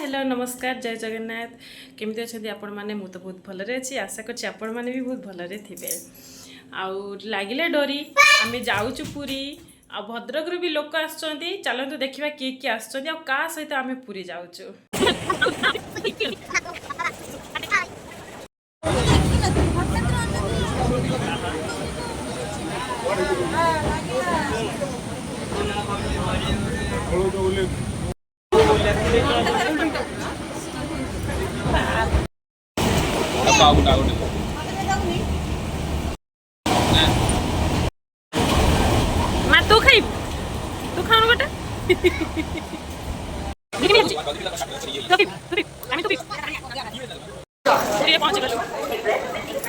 hello नमस्कार जय जगन्नाथ केमती अच्छे आपण मैंने तो बहुत भलरे अच्छी आशा कर आपण मैंने भी बहुत भलरे थे आउ लगिले डोरी आम जाऊँ पुरी आ भद्रक भी लोक आसुँच चलतु देखा किए किए आसुँच सहित आम पुरी जाऊँ तू खाई तू खाऊ गोटे पहुंच गलु